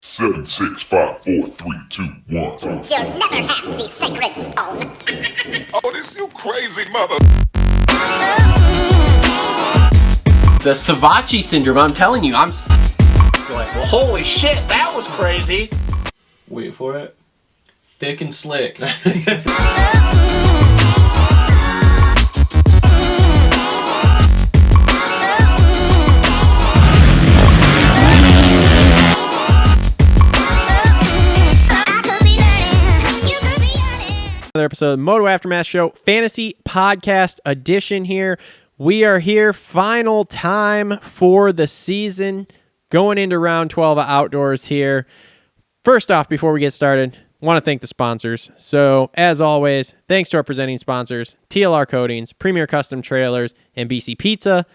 Seven, 6, 5, 4, 3, 2, 1. You'll never have the sacred stone. Oh, this you crazy mother. The Savachi syndrome, I'm telling you, I'm like, well, holy shit, that was crazy. Wait for it. Thick and slick. Another episode of the Moto Aftermath Show, Fantasy Podcast Edition here. We are here, final time for the season, going into round 12 of Outdoors here. First off, before we get started, I want to thank the sponsors. So, as always, thanks to our presenting sponsors, TLR Coatings, Premier Custom Trailers, and BC Pizza.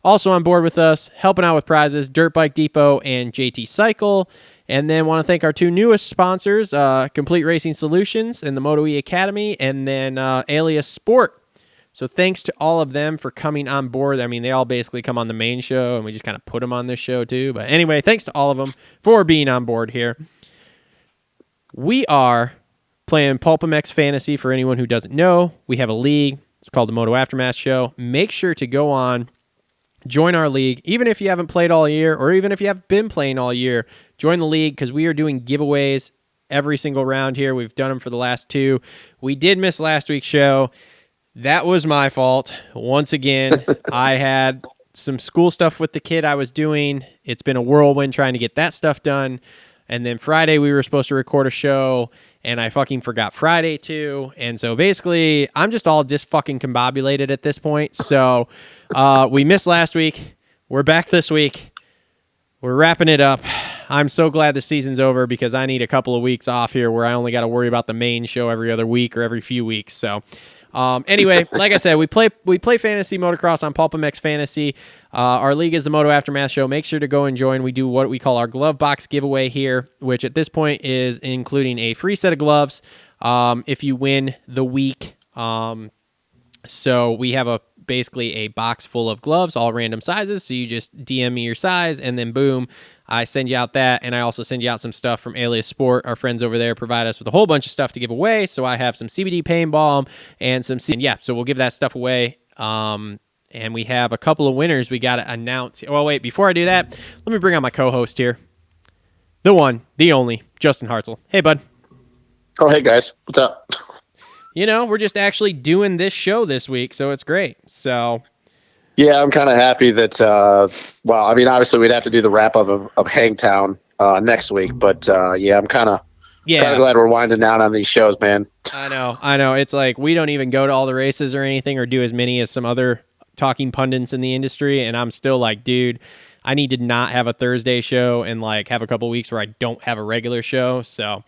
Also on board with us, helping out with prizes, Dirt Bike Depot and JT Cycle. And then want to thank our two newest sponsors, Complete Racing Solutions and the Moto E Academy, and then Alias Sport. So thanks to all of them for coming on board. I mean, they all basically come on the main show, and we just kind of put them on this show too. But anyway, thanks to all of them for being on board here. We are playing PulpMX Fantasy. For anyone who doesn't know, we have a league. It's called the Moto Aftermath Show. Make sure to go on, join our league, even if you haven't played all year, or even if you have been playing all year. Join the league because we are doing giveaways every single round here. We've done them for the last two. We did miss last week's show. That was my fault. Once again, I had some school stuff with the kid I was doing. It's been a whirlwind trying to get that stuff done. And then Friday, we were supposed to record a show, and I fucking forgot Friday too. And so basically, I'm just all fucking combobulated at this point. So we missed last week. We're back this week. We're wrapping it up. I'm so glad the season's over because I need a couple of weeks off here where I only got to worry about the main show every other week or every few weeks. So anyway, like I said, we play fantasy motocross on PulpMX Fantasy. Our league is the Moto Aftermath Show. Make sure to go and join. We do what we call our glove box giveaway here, which at this point is including a free set of gloves if you win the week. So we have basically a box full of gloves, all random sizes. So you just DM me your size, and then boom, I send you out that. And I also send you out some stuff from Alias Sport. Our friends over there provide us with a whole bunch of stuff to give away. So I have some CBD pain balm and some, so we'll give that stuff away. And we have a couple of winners we got to announce. Well, wait, before I do that, let me bring on my co-host here. The one, the only, Justin Hartzell. Hey, bud. Oh, hey, guys. What's up? You know, we're just actually doing this show this week, so it's great. So, yeah, I'm kind of happy that. Well, I mean, obviously, we'd have to do the wrap up of Hangtown next week, but yeah, I'm kind of glad we're winding down on these shows, man. I know. It's like we don't even go to all the races or anything, or do as many as some other talking pundits in the industry, and I'm still like, dude, I need to not have a Thursday show and like have a couple weeks where I don't have a regular show. So.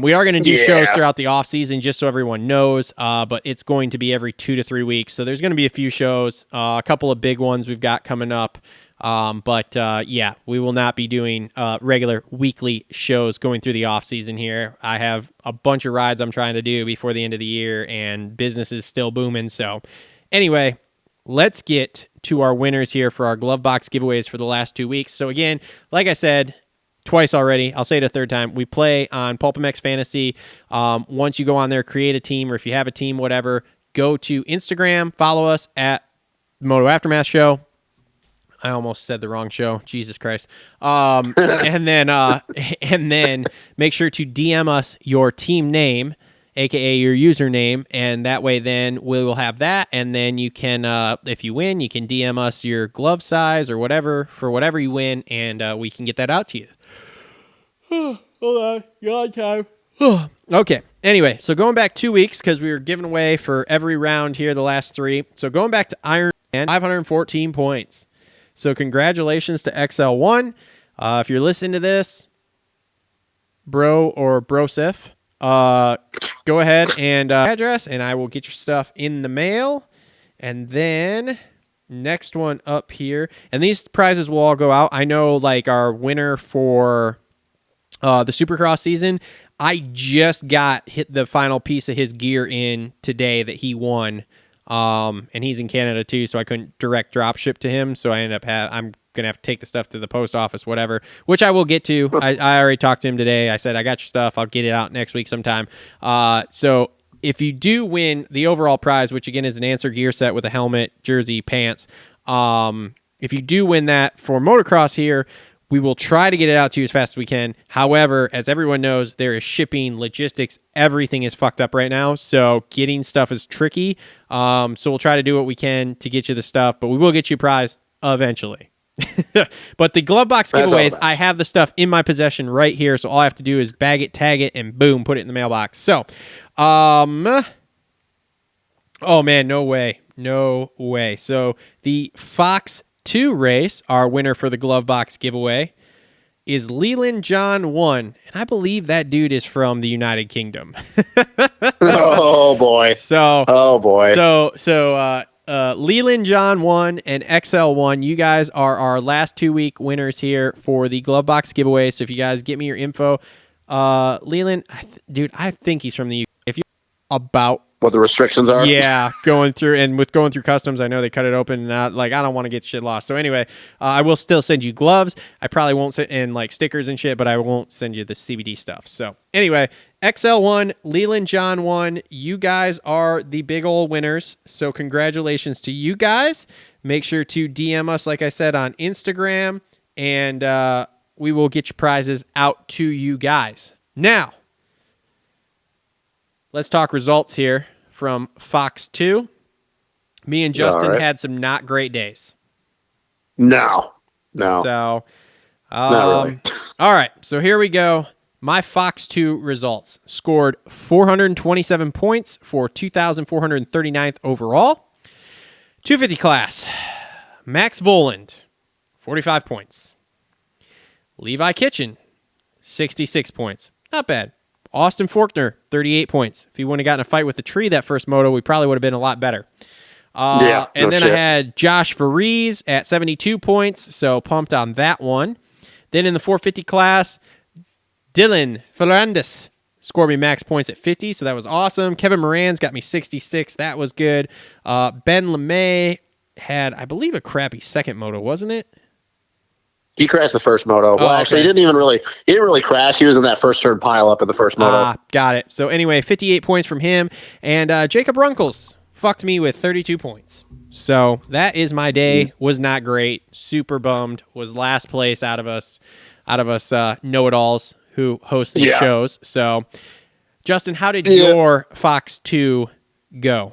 We are going to do shows throughout the off season, just so everyone knows, but it's going to be every 2 to 3 weeks. So there's going to be a few shows, a couple of big ones we've got coming up. But yeah, we will not be doing regular weekly shows going through the off season here. I have a bunch of rides I'm trying to do before the end of the year, and business is still booming. So anyway, let's get to our winners here for our glove box giveaways for the last 2 weeks. So again, like I said, twice already. I'll say it a third time. We play on PulpMX Fantasy. Once you go on there, create a team, or if you have a team, whatever, go to Instagram, follow us at Moto Aftermath Show. I almost said the wrong show. Jesus Christ. And then make sure to DM us your team name, aka your username, and that way then we will have that, and then you can, if you win, you can DM us your glove size or whatever for whatever you win, and we can get that out to you. Hold on, you're on time. Okay, anyway, so going back 2 weeks, because we were giving away for every round here the last 3. So going back to Iron Man, 514 points. So congratulations to XL1. If you're listening to this, bro or brosif, go ahead and address, and I will get your stuff in the mail. And then next one up here, and these prizes will all go out. I know, like, our winner for the Supercross season, I just hit the final piece of his gear in today that he won. And he's in Canada too, so I couldn't direct drop ship to him. So I ended up I'm gonna have to take the stuff to the post office, whatever, which I will get to. I already talked to him today. I said, I got your stuff. I'll get it out next week sometime. So if you do win the overall prize, which again is an Answer gear set with a helmet, jersey, pants, if you do win that for motocross here, we will try to get it out to you as fast as we can. However, as everyone knows, there is shipping, logistics, everything is fucked up right now. So getting stuff is tricky. So we'll try to do what we can to get you the stuff, but we will get you a prize eventually. But the glove box giveaways, I have the stuff in my possession right here. So all I have to do is bag it, tag it, and boom, put it in the mailbox. So, oh man, no way. No way. So the Fox 2 race, our winner for the glove box giveaway, is Leland John 1, and I believe that dude is from the United Kingdom. Oh boy. So Leland John 1 and XL1, you guys are our last 2-week winners here for the glove box giveaway. So if you guys get me your info, Leland, dude, I think he's from the UK. If you about what the restrictions are. Yeah, going through customs, I know they cut it open. And I don't want to get shit lost. So anyway, I will still send you gloves. I probably won't send in like stickers and shit, but I won't send you the CBD stuff. So anyway, XL1, Leland John 1, you guys are the big old winners. So congratulations to you guys. Make sure to DM us, like I said, on Instagram, and we will get your prizes out to you guys. Now, let's talk results here from Fox 2. Me and Justin had some not great days. No. So, not really. All right, so here we go. My Fox 2 results. Scored 427 points for 2,439th overall. 250 class. Max Voland, 45 points. Levi Kitchen, 66 points. Not bad. Austin Faulkner, 38 points. If he wouldn't have gotten a fight with the tree that first moto, we probably would have been a lot better. I had Josh Varese at 72 points, so pumped on that one. Then in the 450 class, Dylan Ferrandis scored me max points at 50, so that was awesome. Kevin Moran's got me 66. That was good. Ben LeMay had, I believe, a crappy second moto, wasn't it? He crashed the first moto. Well, actually, he didn't really crash. He was in that first turn pile up in the first moto. Got it. So anyway, 58 points from him. And Jacob Runkles fucked me with 32 points. So that is my day. Was not great. Super bummed. Was last place out of us know-it-alls who host these shows. So, Justin, how did your Fox 2 go?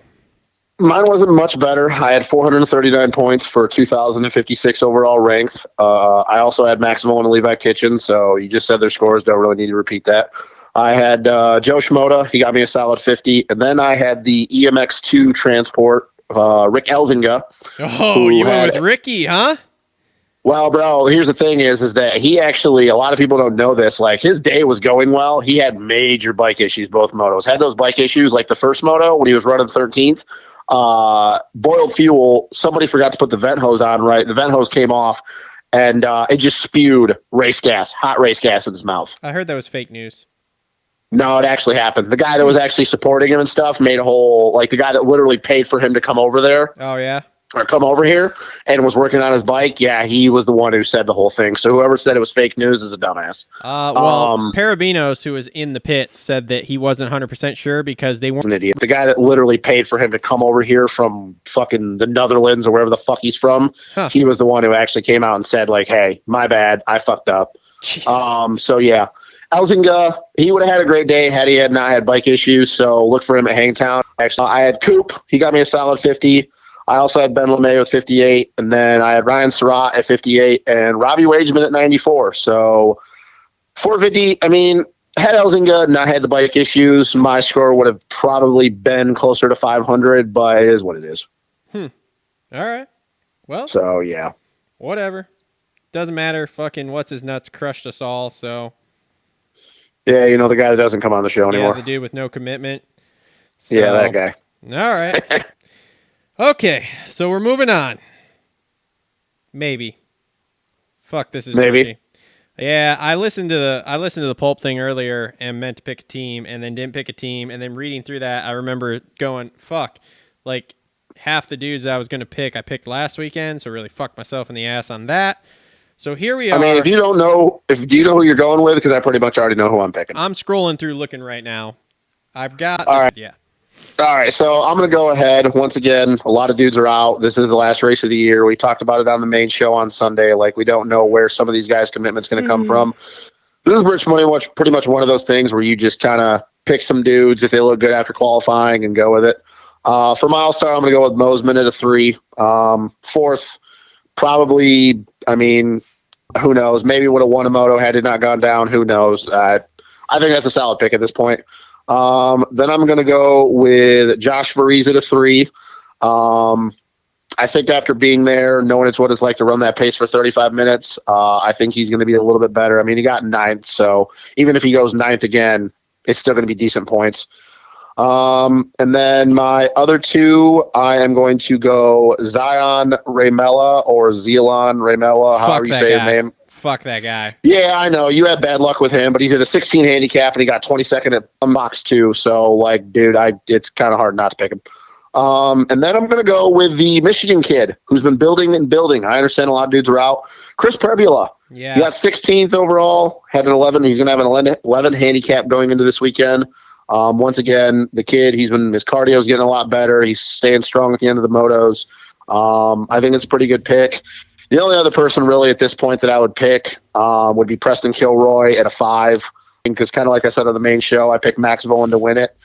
Mine wasn't much better. I had 439 points for 2,056 overall ranked. I also had Maximo and Levi Kitchen, so you just said their scores. Don't really need to repeat that. I had Joe Schmoda. He got me a solid 50. And then I had the EMX2 transport, Rick Elzinga. Oh, you went with Ricky, huh? Well, bro, here's the thing is that he actually, a lot of people don't know this, like his day was going well. He had major bike issues, both motos. Had those bike issues like the first moto when he was running 13th. Boiled fuel, somebody forgot to put the vent hose on right. The vent hose came off, and it just spewed hot race gas in his mouth. I heard that was fake news. No, it actually happened. The guy that was actually supporting him and stuff made a whole, like the guy that literally paid for him to come over there. Oh, yeah? Or come over here and was working on his bike. Yeah, he was the one who said the whole thing. So whoever said it was fake news is a dumbass. Parabinos, who was in the pit, said that he wasn't 100% sure because they weren't. An idiot. The guy that literally paid for him to come over here from fucking the Netherlands or wherever the fuck he's from. Huh. He was the one who actually came out and said like, hey, my bad. I fucked up. Jesus. So yeah. Elzinga, he would have had a great day had he had not had bike issues. So look for him at Hangtown. Actually, I had Coop. He got me a solid 50. I also had Ben LeMay with 58, and then I had Ryan Surratt at 58, and Robbie Wageman at 94. So 450, I mean, had Elzinga not had the bike issues, my score would have probably been closer to 500, but it is what it is. All right. Well. So, yeah. Whatever. Doesn't matter. Fucking what's his nuts crushed us all, so. Yeah, you know, the guy that doesn't come on the show anymore. Yeah, the dude with no commitment. So, yeah, that guy. All right. Okay, so we're moving on. Maybe. Fuck, this is maybe. tricky. Yeah, I listened to the Pulp thing earlier and meant to pick a team and then didn't pick a team, and then reading through that, I remember going, fuck, like half the dudes I was going to pick, I picked last weekend, so really fucked myself in the ass on that. So here we are. I mean, if you don't know, do you know who you're going with? Because I pretty much already know who I'm picking. I'm scrolling through looking right now. I've got. All right. Yeah. All right, so I'm going to go ahead. Once again, a lot of dudes are out. This is the last race of the year. We talked about it on the main show on Sunday. Like, we don't know where some of these guys' commitment's going to come from. This is pretty much one of those things where you just kind of pick some dudes if they look good after qualifying and go with it. For Milestar, I'm going to go with Mosman at a 3. Fourth, probably, I mean, who knows? Maybe would have won a Moto had it not gone down. Who knows? I think that's a solid pick at this point. Then I'm going to go with Josh Varese at a 3. I think after being there, knowing what it's like to run that pace for 35 minutes, I think he's going to be a little bit better. I mean, he got 9th, so even if he goes 9th again, it's still going to be decent points. And then my other 2, I am going to go Zion Raymella or Zelon Raymella, however you say his name. Fuck that guy. Yeah, I know. You had bad luck with him, but he's at a 16 handicap and he got 22nd at box 2. So, like, dude, it's kind of hard not to pick him. And then I'm going to go with the Michigan kid who's been building and building. I understand a lot of dudes are out. Chris Prebula. Yeah. He got 16th overall, had an 11. He's going to have an 11 handicap going into this weekend. Once again, the kid, his cardio's getting a lot better. He's staying strong at the end of the motos. I think it's a pretty good pick. The only other person really at this point that I would pick would be Preston Kilroy at a 5. Because kind of like I said on the main show, I picked Max Volan to win it.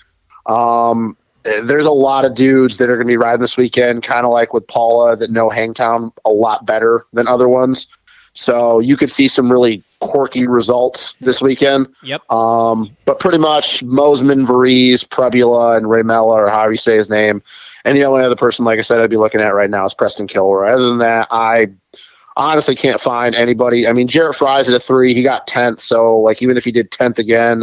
There's a lot of dudes that are going to be riding this weekend, kind of like with Paula, that know Hangtown a lot better than other ones. So you could see some really quirky results this weekend. Yep. But pretty much Mosman, Varese, Prebula, and Raymella, or however you say his name. And the only other person, like I said, I'd be looking at right now is Preston Kilroy. Other than that, I honestly can't find anybody. I mean, Jarrett Fry's at a 3. He got 10th. So, like, even if he did 10th again,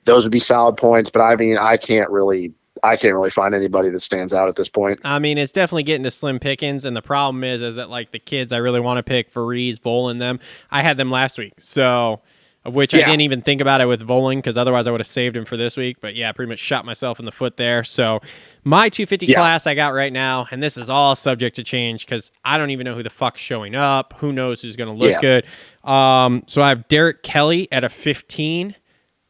those would be solid points. But, I mean, I can't really find anybody that stands out at this point. I mean, it's definitely getting to slim pickings, and the problem is that, like, the kids I really want to pick, Varese, Volan, them, I had them last week. So, of which I didn't even think about it with Volan, because otherwise I would have saved him for this week. But, yeah, I pretty much shot myself in the foot there. So, my 250 class I got right now, and this is all subject to change because I don't even know who the fuck's showing up. Who knows who's going to look good. So I have Derek Kelly at a 15.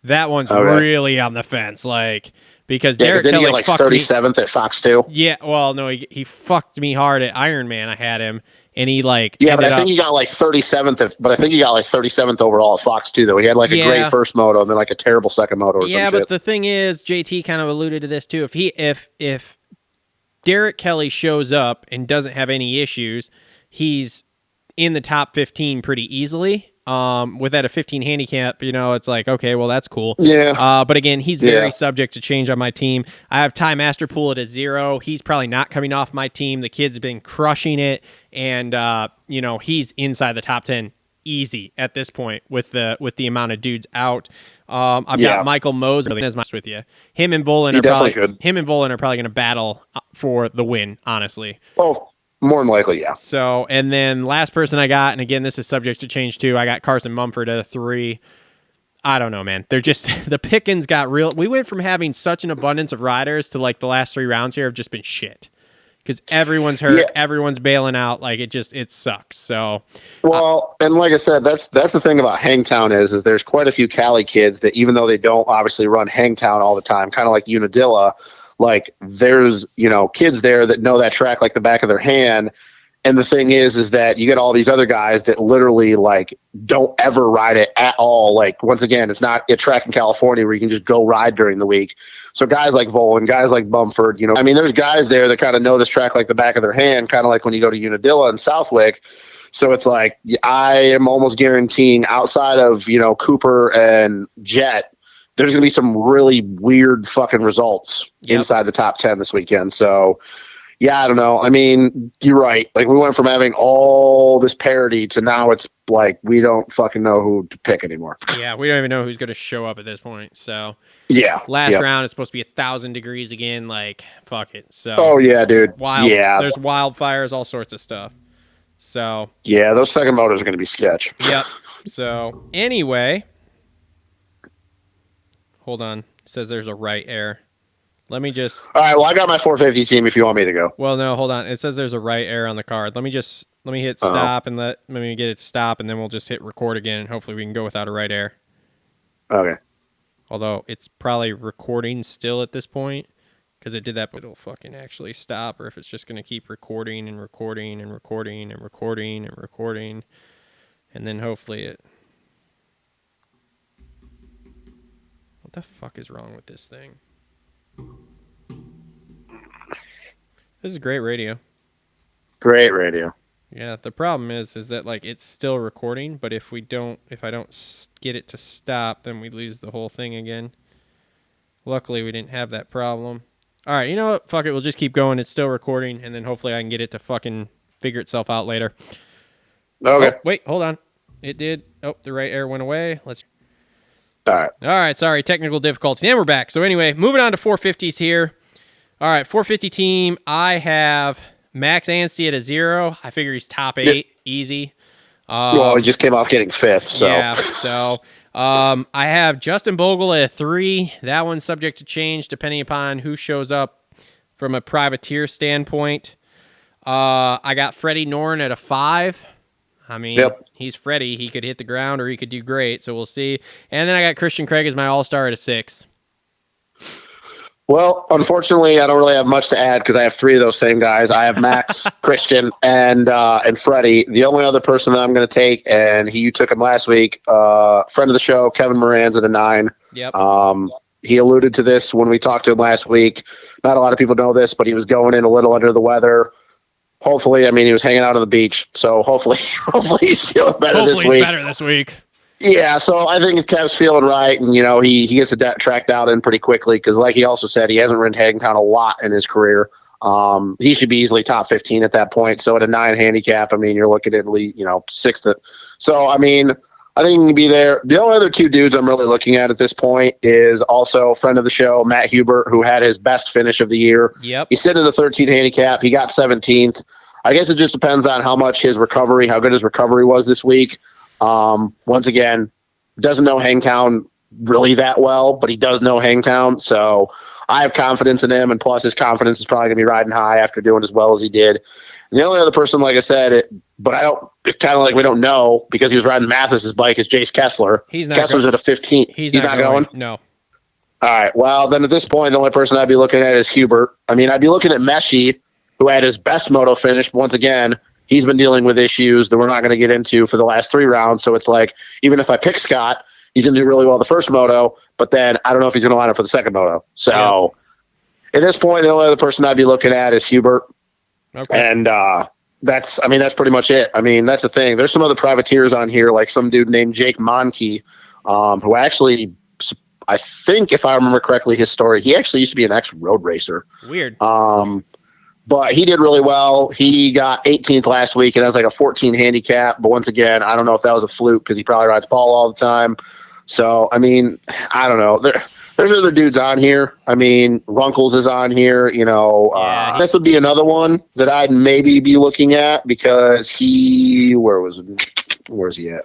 That one's really on the fence, like, because Derek Kelly he get like 37th at Fox 2. Yeah, well, no, he fucked me hard at Iron Man. I had him, and he like but I think he got like 37th overall at Fox 2 though. He had like a great first moto and then like a terrible second moto or some shit. Yeah, but the thing is, JT kind of alluded to this too. If Derek Kelly shows up and doesn't have any issues, he's in the top 15 pretty easily. With that a 15 handicap, it's like, okay, well, that's cool. Yeah. But again, he's very subject to change on my team. I have Ty Masterpool at a 0. He's probably not coming off my team. The kid's been crushing it, and he's inside the top 10 easy at this point with the amount of dudes out. I've got Michael Moser with you. Him and Volan are probably going to battle for the win, honestly. Oh. More than likely, yeah. So, and then last person I got, and again, this is subject to change too, I got Carson Mumford at a 3. I don't know, man. They're just, the pickings got real. We went from having such an abundance of riders to like the last 3 rounds here have just been shit. Because everyone's hurt, everyone's bailing out. Like, it sucks. So, well, and like I said, that's the thing about Hangtown is there's quite a few Cali kids that even though they don't obviously run Hangtown all the time, kind of like Unadilla, like there's, kids there that know that track like the back of their hand. And the thing is that you get all these other guys that literally like don't ever ride it at all. Like, once again, it's not a track in California where you can just go ride during the week. So guys like Volan, guys like Bumford, there's guys there that kind of know this track like the back of their hand, kind of like when you go to Unadilla and Southwick. So it's like, I am almost guaranteeing outside of, Cooper and Jet, there's going to be some really weird fucking results inside the top 10 this weekend. So, yeah, I don't know. I mean, you're right. Like, we went from having all this parity to now it's like we don't fucking know who to pick anymore. Yeah, we don't even know who's going to show up at this point. So, yeah. Last round is supposed to be 1,000 degrees again. Like, fuck it. So, oh, yeah, dude. There's wildfires, all sorts of stuff. So, yeah, those second motors are going to be sketch. Yep. So, anyway. Hold on. It says there's a right error. Let me just... All right, well, I got my 450 team if you want me to go. Well, no, hold on. It says there's a right error on the card. Let me just Let me hit stop and let me get it to stop, and then we'll just hit record again, and hopefully we can go without a right air. Okay. Although it's probably recording still at this point because it did that, but it'll fucking actually stop, or if it's just going to keep recording and recording and recording and recording and recording, and then hopefully it... What the fuck is wrong with this thing? This is great radio. Great radio. Yeah, the problem is that like it's still recording, but if I don't get it to stop, then we lose the whole thing again. Luckily, we didn't have that problem. All right, you know what? Fuck it, we'll just keep going. It's still recording, and then hopefully I can get it to fucking figure itself out later. Okay. Oh, wait, hold on. It did. Oh, the right air went away. Let's. All right. Sorry, technical difficulties. And we're back. So anyway, moving on to 450s here. All right, 450 team. I have Max Anstey at a 0. I figure he's top 8, easy. Well, he just came off getting 5th, so. Yeah, so I have Justin Bogle at a 3. That one's subject to change depending upon who shows up from a privateer standpoint. I got Freddie Norn at a 5. I mean, he's Freddie. He could hit the ground or he could do great, so we'll see. And then I got Christian Craig as my all-star at a 6. Well, unfortunately, I don't really have much to add because I have 3 of those same guys. I have Max, Christian, and Freddie. The only other person that I'm going to take, and you took him last week, friend of the show, Kevin Moran's at a 9. Yep. He alluded to this when we talked to him last week. Not a lot of people know this, but he was going in a little under the weather. Hopefully, I mean, he was hanging out on the beach, so hopefully he's feeling better this week. Hopefully he's better this week. Yeah, so I think if Kev's feeling right, and, he gets the track out in pretty quickly, because like he also said, he hasn't ridden Hangtown a lot in his career. He should be easily top 15 at that point. So at a 9 handicap, I mean, you're looking at least, 6th. So, I mean, I think he can be there. The only other 2 dudes I'm really looking at this point is also friend of the show, Matt Hubert, who had his best finish of the year. Yep. He's sitting at a 13 handicap. He got 17th. I guess it just depends on how good his recovery was this week. Once again, doesn't know Hangtown really that well, but he does know Hangtown. So I have confidence in him, and plus his confidence is probably going to be riding high after doing as well as he did. And the only other person, like I said, it's kind of like we don't know because he was riding Mathis's bike is Jace Kessler. Kessler's at a 15. He's not going? No. All right. Well, then at this point, the only person I'd be looking at is Hubert. I mean, I'd be looking at Meshi, who had his best moto finish. Once again, he's been dealing with issues that we're not going to get into for the last 3 rounds. So it's like, even if I pick Scott, he's going to do really well the first moto, but then I don't know if he's going to line up for the second moto. So at this point, the only other person I'd be looking at is Hubert. Okay. And that's pretty much it. I mean, that's the thing. There's some other privateers on here, like some dude named Jake Monke, who actually, I think if I remember correctly, his story, he actually used to be an ex-road racer. Weird. But he did really well. He got 18th last week and has like a 14 handicap. But once again, I don't know if that was a fluke because he probably rides Paul all the time. So, I mean, I don't know. There's other dudes on here. I mean, Runkles is on here. This would be another one that I'd maybe be looking at because where's he at?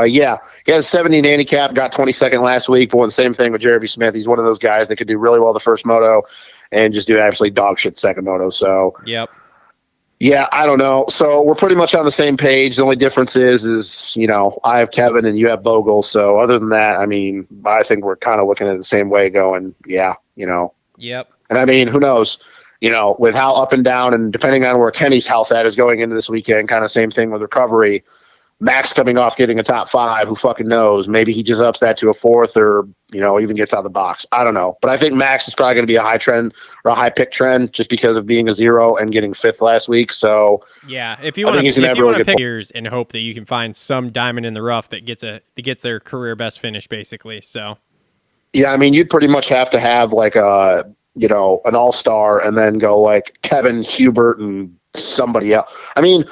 Yeah, he has 17 handicap, got 22nd last week, but the same thing with Jeremy Smith. He's one of those guys that could do really well the first moto and just do absolutely dog shit second moto. So, yep. Yeah, I don't know. So we're pretty much on the same page. The only difference is, I have Kevin and you have Bogle. So other than that, I mean, I think we're kind of looking at it the same way going, Yep. And I mean, who knows, with how up and down and depending on where Kenny's health at is going into this weekend, kind of same thing with recovery. Max coming off getting a top 5, who fucking knows? Maybe he just ups that to a 4th or, even gets out of the box. I don't know. But I think Max is probably going to be a high trend or a high pick trend just because of being a 0 and getting 5th last week. So, yeah, if you want to pick years and hope that you can find some diamond in the rough that gets their career best finish, basically. So, yeah, I mean, you'd pretty much have to have like an all-star and then go like Kevin, Hubert, and somebody else. I mean,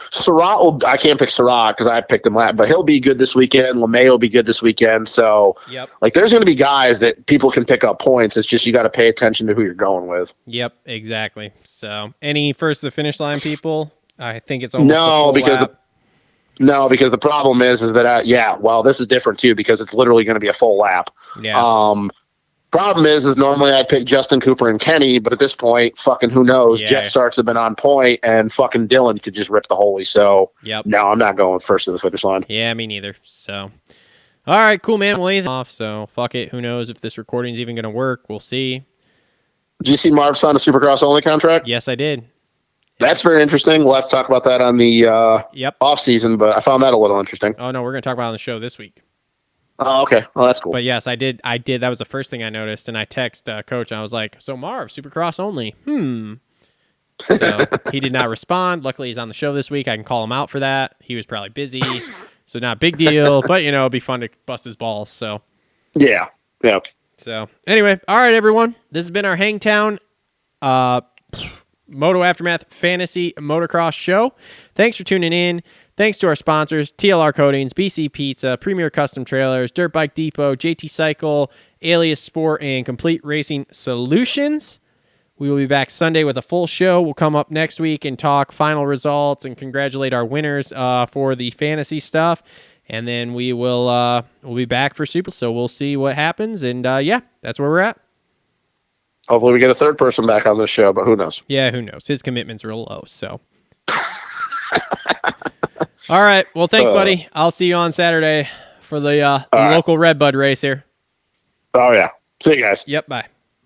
I can't pick Surratt because I picked him last, but he'll be good this weekend. LeMay will be good this weekend. So, there's going to be guys that people can pick up points. It's just you got to pay attention to who you're going with. Yep, exactly. So, any first to the finish line people? I think it's almost because the problem is that this is different too because it's literally going to be a full lap. Yeah. Problem is normally I pick Justin Cooper and Kenny, but at this point, fucking who knows? Yeah. Jet starts have been on point, and fucking Dylan could just rip the holy. So no, I'm not going first to the finish line. Yeah, me neither. So, all right, cool, man. Well, anything off. So fuck it. Who knows if this recording is even going to work? We'll see. Did you see Marv sign a Supercross only contract? Yes, I did. That's very interesting. We'll have to talk about that on the off season, but I found that a little interesting. Oh no, we're going to talk about it on the show this week. Oh, okay. Well, that's cool. But yes, I did. That was the first thing I noticed, and I text Coach, and I was like, "So Marv, Supercross only." So he did not respond. Luckily, he's on the show this week. I can call him out for that. He was probably busy, so not a big deal. But it'd be fun to bust his balls. So yeah. So anyway, all right, everyone. This has been our Hangtown Moto Aftermath Fantasy Motocross show. Thanks for tuning in. Thanks to our sponsors, TLR Coatings, BC Pizza, Premier Custom Trailers, Dirt Bike Depot, JT Cycle, Alias Sport, and Complete Racing Solutions. We will be back Sunday with a full show. We'll come up next week and talk final results and congratulate our winners for the fantasy stuff. And then we'll be back for Super. So we'll see what happens. And that's where we're at. Hopefully we get a third person back on this show, but who knows? Yeah, who knows? His commitment's real low, so. All right. Well, thanks, buddy. I'll see you on Saturday for the local Redbud race here. Oh, yeah. See you guys. Yep, bye.